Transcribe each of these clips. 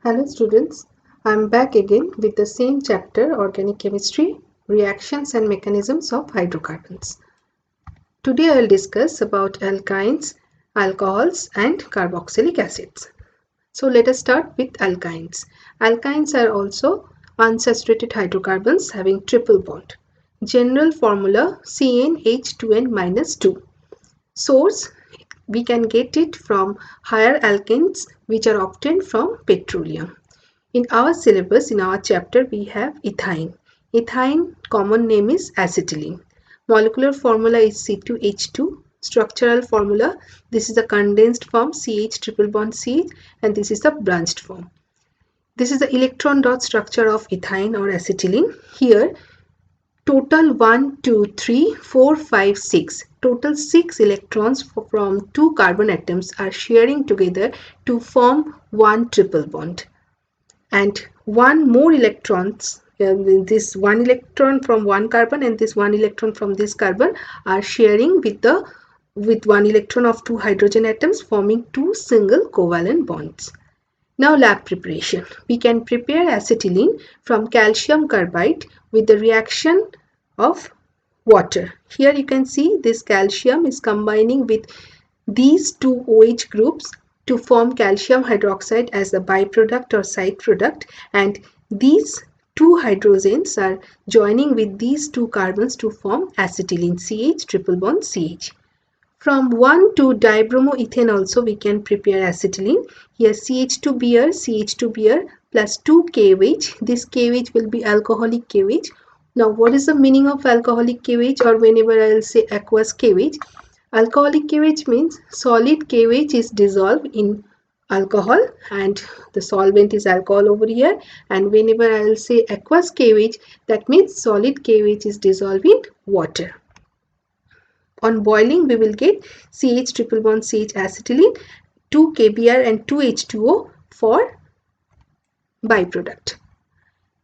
Hello students, I am back again with the same chapter Organic Chemistry, Reactions and Mechanisms of Hydrocarbons. Today I will discuss about alkynes, alcohols and carboxylic acids. So let us start with alkynes. Alkynes are also unsaturated hydrocarbons having triple bond. General formula CnH2n-2. Source, we can get it from higher alkanes which are obtained from petroleum. In our syllabus, in our chapter, we have ethyne. Ethyne common name is acetylene. Molecular formula is C2H2. Structural formula, this is the condensed form CH triple bond CH, and this is the branched form. This is the electron dot structure of ethyne or acetylene. Here total 1, 2, 3, 4, 5, 6. Total 6 electrons from 2 carbon atoms are sharing together to form one triple bond. And one more electrons, this one electron from one carbon and this one electron from this carbon are sharing with one electron of 2 hydrogen atoms, forming 2 single covalent bonds. Now lab preparation. We can prepare acetylene from calcium carbide with the reaction of water. Here you can see this calcium is combining with these two OH groups to form calcium hydroxide as a byproduct or side product, and these two hydrogens are joining with these two carbons to form acetylene CH triple bond CH. From 1 to dibromoethane also we can prepare acetylene. Here CH2Br plus 2 KOH. This KOH will be alcoholic KOH. Now what is the meaning of alcoholic KOH, or whenever I will say aqueous KOH? Alcoholic KOH means solid KOH is dissolved in alcohol and the solvent is alcohol over here, and whenever I will say aqueous KOH, that means solid KOH is dissolved in water. On boiling we will get CH triple bond CH acetylene, 2 KBr and 2 H2O for byproduct.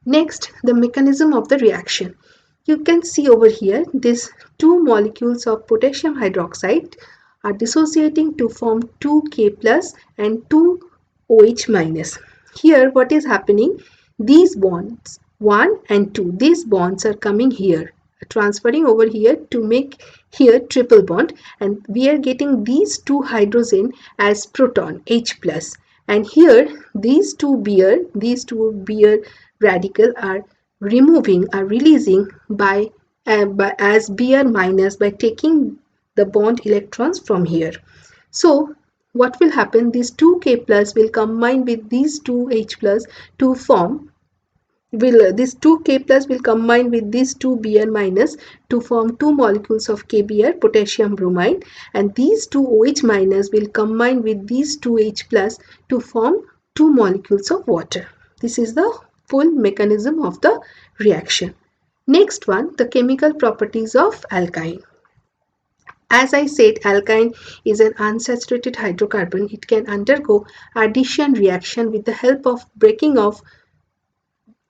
Next, the mechanism of the reaction. You can see over here these two molecules of potassium hydroxide are dissociating to form 2K plus and 2 OH minus. Here what is happening? These bonds 1 and 2, these bonds are coming here, transferring over here to make here triple bond, and we are getting these two hydrogen as proton H plus, and here these two Br radical are releasing by as Br minus by taking the bond electrons from here. So what will happen? These 2K plus will combine with these 2H plus to form this 2K plus will combine with these 2 Br minus to form 2 molecules of KBr, potassium bromide, and these 2 OH minus will combine with these 2 H plus to form 2 molecules of water. This is the full mechanism of the reaction. Next one, the chemical properties of alkyne. As I said, alkyne is an unsaturated hydrocarbon. It can undergo addition reaction with the help of breaking of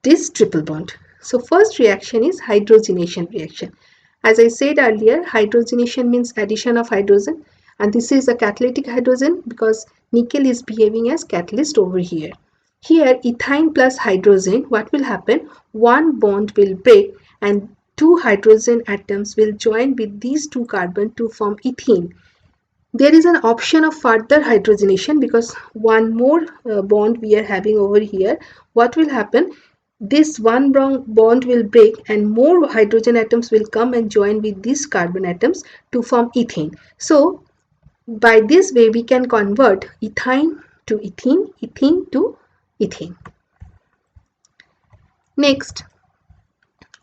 this triple bond. So first reaction is hydrogenation reaction. As I said earlier, hydrogenation means addition of hydrogen, and this is a catalytic hydrogen because nickel is behaving as catalyst over here. Here ethyne plus hydrogen, what will happen? One bond will break and 2 hydrogen atoms will join with these 2 carbon to form ethene. There is an option of further hydrogenation because one more bond we are having over here. What will happen? This one bond will break and more hydrogen atoms will come and join with these carbon atoms to form ethane. So by this way we can convert ethyne to ethene, ethene to ethane. Next,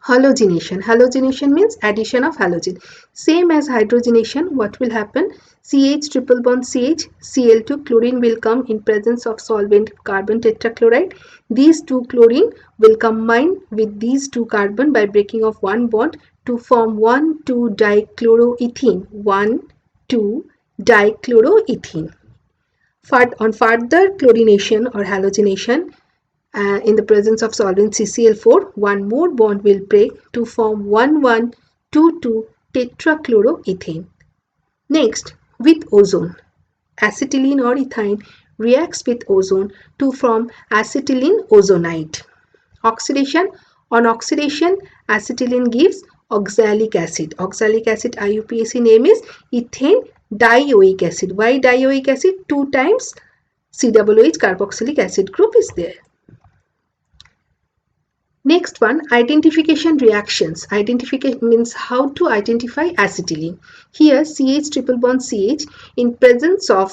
halogenation. Halogenation means addition of halogen. Same as hydrogenation, what will happen? CH triple bond CH, Cl2 chlorine will come in presence of solvent carbon tetrachloride. These two chlorine will combine with these two carbon by breaking of one bond to form 1,2-dichloroethene. 1,2-dichloroethene. On further chlorination or halogenation, in the presence of solvent CCl4, one more bond will break to form 1,1,2,2 tetrachloroethane. Next, with ozone, acetylene or ethyne reacts with ozone to form acetylene ozonide. Oxidation. On oxidation, acetylene gives oxalic acid. Oxalic acid IUPAC name is ethane dioic acid. Why dioic acid? 2 times COOH carboxylic acid group is there. Next one, identification reactions. Identification means how to identify acetylene. Here CH triple bond CH in presence of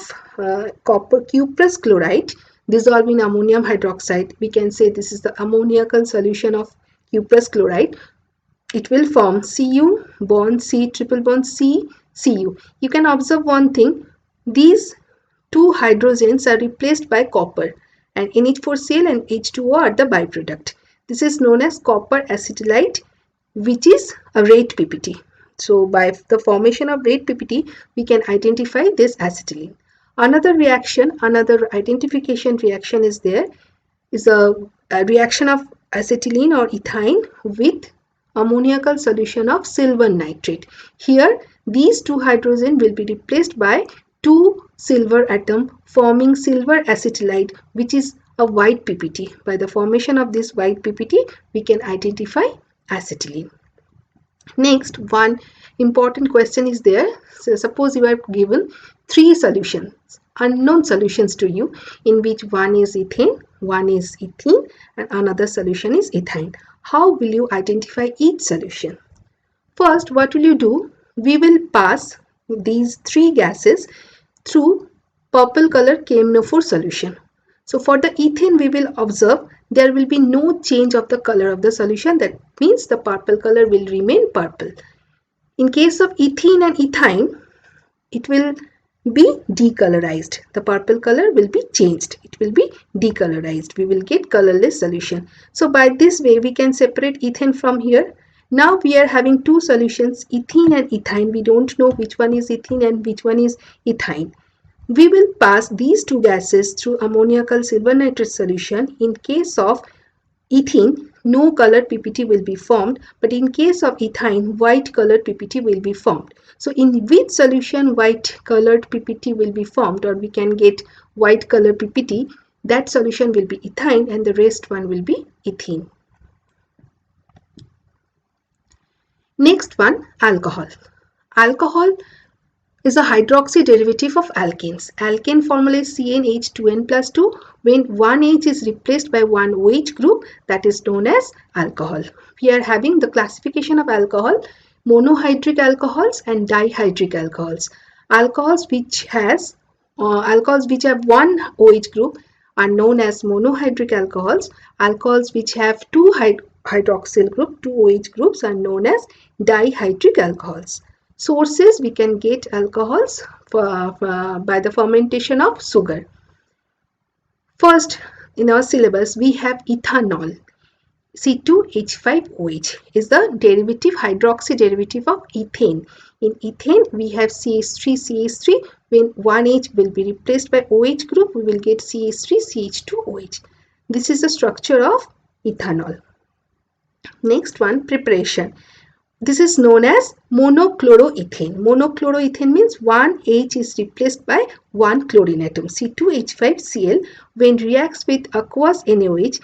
copper cuprous chloride dissolved in ammonium hydroxide. We can say this is the ammoniacal solution of cuprous chloride. It will form Cu bond C triple bond C Cu. You can observe one thing. These two hydrogens are replaced by copper, and NH4Cl and H2O are the byproduct. This is known as copper acetylide, which is a rate PPT. So by the formation of rate PPT, we can identify this acetylene. Another reaction, another identification reaction is there, is a reaction of acetylene or ethyne with ammoniacal solution of silver nitrate. Here, these two hydrogen will be replaced by 2 silver atom forming silver acetylide, which is a white PPT. By the formation of this white PPT, we can identify acetylene. Next, one important question is there. So suppose you are given 3 solutions, unknown solutions to you, in which one is ethane, one is ethene, and another solution is ethyne. How will you identify each solution? First, what will you do? We will pass these 3 gases through purple color KMNO4 solution. So for the ethane, we will observe there will be no change of the color of the solution. That means the purple color will remain purple. In case of ethene and ethyne, it will be decolorized. The purple color will be changed. It will be decolorized. We will get colorless solution. So by this way, we can separate ethane from here. Now we are having 2 solutions, ethene and ethyne. We don't know which one is ethene and which one is ethyne. We will pass these 2 gases through ammoniacal silver nitrate solution. In case of ethene, no colored PPT will be formed, but in case of ethyne, white colored PPT will be formed. So in which solution white colored PPT will be formed, or we can get white color PPT, that solution will be ethyne and the rest one will be ethene. Next one, alcohol. Alcohol is a hydroxy derivative of alkanes. Alkane formula is CnH2n plus 2. When one H is replaced by one OH group, that is known as alcohol. We are having the classification of alcohol, monohydric alcohols and dihydric alcohols. Alcohols which have one OH group are known as monohydric alcohols. Alcohols which have 2 hydroxyl group, 2 OH groups, are known as dihydric alcohols. Sources, we can get alcohols by the fermentation of sugar. First, in our syllabus, we have ethanol. C2H5OH is the derivative, hydroxy derivative of ethane. In ethane, we have CH3CH3. When one H will be replaced by OH group, we will get CH3CH2OH. This is the structure of ethanol. Next one, preparation. This is known as monochloroethane. Monochloroethane means one H is replaced by one chlorine atom, C2H5Cl. When reacts with aqueous NaOH,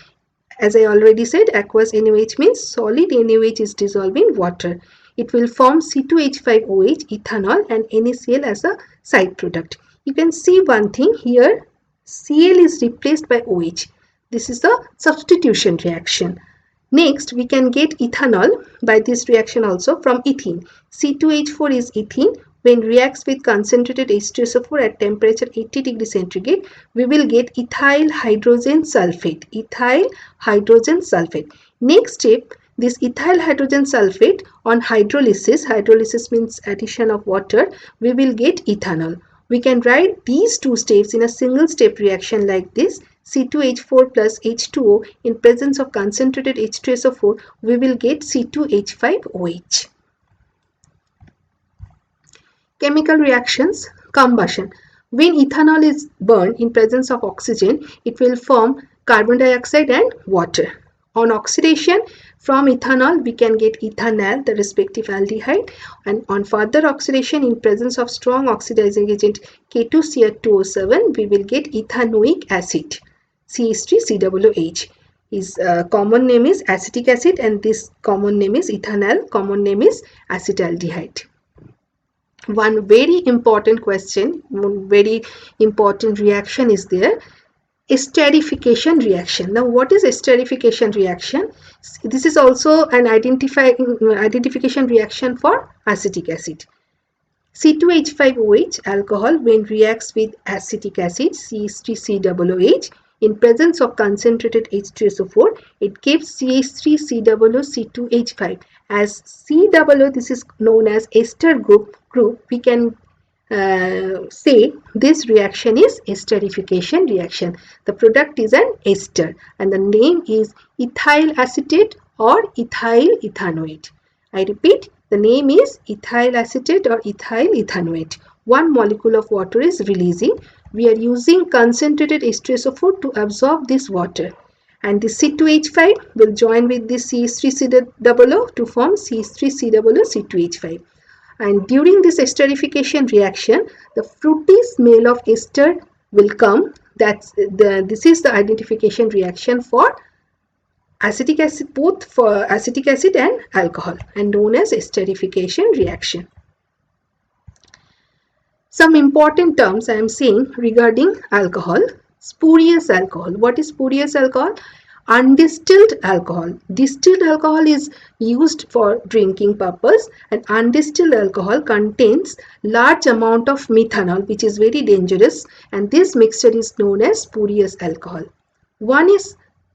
as I already said, aqueous NaOH means solid NaOH is dissolved in water. It will form C2H5OH, ethanol, and NaCl as a side product. You can see one thing here, Cl is replaced by OH. This is the substitution reaction. Next, we can get ethanol by this reaction also from ethene. C2H4 is ethene. When reacts with concentrated H2SO4 at temperature 80 degrees centigrade, we will get ethyl hydrogen sulfate. Ethyl hydrogen sulfate. Next step, this ethyl hydrogen sulfate on hydrolysis, hydrolysis means addition of water, we will get ethanol. We can write these 2 steps in a single step reaction like this. C2H4 plus H2O in presence of concentrated H2SO4, we will get C2H5OH. Chemical reactions, combustion. When ethanol is burned in presence of oxygen, it will form carbon dioxide and water. On oxidation, From ethanol, we can get ethanal, the respective aldehyde, and on further oxidation in presence of strong oxidizing agent K2Cr2O7, we will get ethanoic acid, CH3COOH. His common name is acetic acid, and this common name is ethanal, common name is acetaldehyde. One very important question, one very important reaction is there, esterification reaction. Now, what is esterification reaction? This is also an identification reaction for acetic acid. C2H5OH alcohol, when reacts with acetic acid CH3COOH in presence of concentrated H2SO4, it gives CH3COOC2H5. As COO, this is known as ester group, we can say this reaction is esterification reaction. The product is an ester and the name is ethyl acetate or ethyl ethanoate. I repeat, the name is ethyl acetate or ethyl ethanoate. One molecule of water is releasing. We are using concentrated H2SO4 to absorb this water, and the C2H5 will join with this CH3COO to form CH3COO-C2H5. And during this esterification reaction, the fruity smell of ester will come. This is the identification reaction for acetic acid, both for acetic acid and alcohol, and known as esterification reaction. Some important terms I am saying regarding alcohol. Spurious alcohol. What is spurious alcohol? Undistilled alcohol. Distilled alcohol is used for drinking purpose, and undistilled alcohol contains large amount of methanol, which is very dangerous, and this mixture is known as spurious alcohol.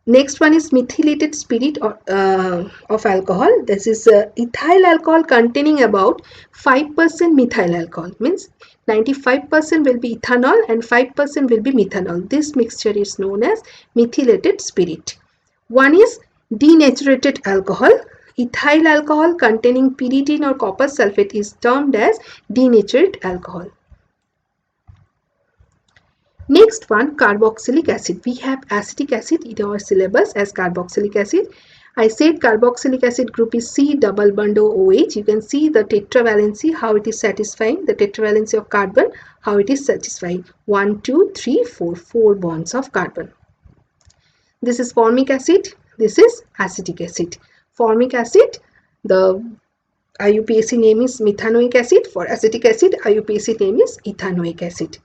Next one is methylated spirit of alcohol. This is ethyl alcohol containing about 5% methyl alcohol, means 95% will be ethanol and 5% will be methanol. This mixture is known as methylated spirit. One is denatured alcohol. Ethyl alcohol containing pyridine or copper sulfate is termed as denatured alcohol. Next one, carboxylic acid. We have acetic acid in our syllabus as carboxylic acid. I said carboxylic acid group is C double bond OH. You can see the tetravalency, how it is satisfying, the tetravalency of carbon, how it is satisfying. 1, 2, 3, 4, 4 bonds of carbon. This is formic acid, this is acetic acid. Formic acid, the IUPAC name is methanoic acid. For acetic acid, IUPAC name is ethanoic acid.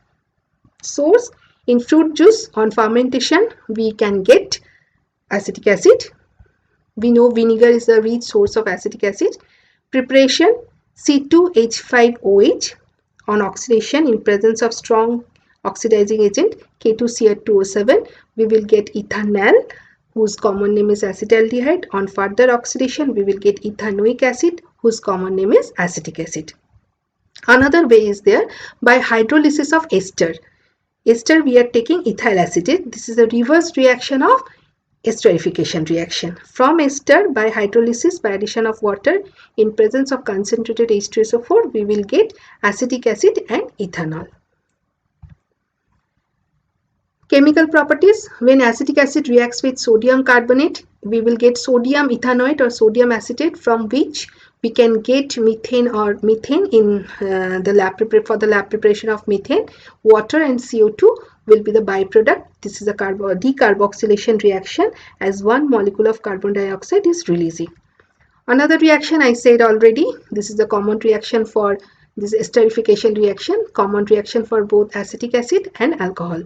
Source, in fruit juice on fermentation, we can get acetic acid. We know vinegar is a rich source of acetic acid. Preparation, C2H5OH on oxidation in presence of strong oxidizing agent K2Cr2O7, we will get ethanal, whose common name is acetaldehyde. On further oxidation, we will get ethanoic acid, whose common name is acetic acid. Another way is there by hydrolysis of ester. Ester, we are taking ethyl acetate. This is a reverse reaction of esterification reaction. From ester, by hydrolysis, by addition of water in presence of concentrated H2SO4, we will get acetic acid and ethanol. Chemical properties. When acetic acid reacts with sodium carbonate, we will get sodium ethanoate or sodium acetate, from which we can get methane or methane in the lab preparation of methane. Water and CO2 will be the byproduct. This is a decarboxylation reaction, as one molecule of carbon dioxide is releasing. Another reaction I said already, this is the common reaction for this esterification reaction, common reaction for both acetic acid and alcohol.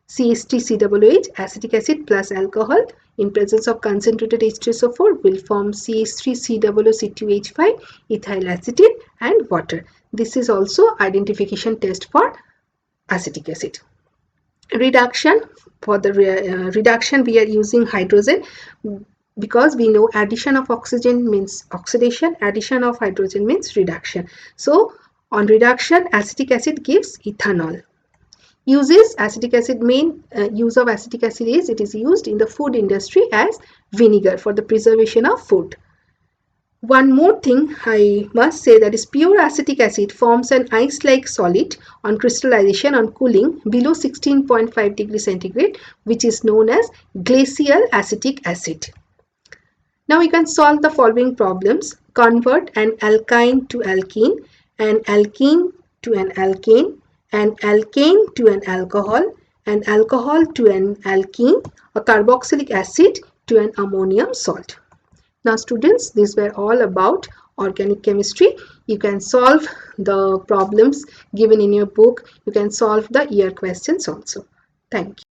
CH3COOH, acetic acid plus alcohol in presence of concentrated H2SO4 will form CH3COOC2H5, ethyl acetate and water. This is also identification test for acetic acid. Reduction, for the reduction we are using hydrogen, because we know addition of oxygen means oxidation, addition of hydrogen means reduction. So on reduction, acetic acid gives ethanol. Uses acetic acid, main use of acetic acid is it is used in the food industry as vinegar for the preservation of food. One more thing I must say, that is pure acetic acid forms an ice-like solid on crystallization on cooling below 16.5 degrees centigrade, which is known as glacial acetic acid. Now we can solve the following problems. Convert an alkyne to alkene, an alkene to an alkane, an alkane to an alcohol to an alkene, a carboxylic acid to an ammonium salt. Now students, these were all about organic chemistry. You can solve the problems given in your book. You can solve the year questions also. Thank you.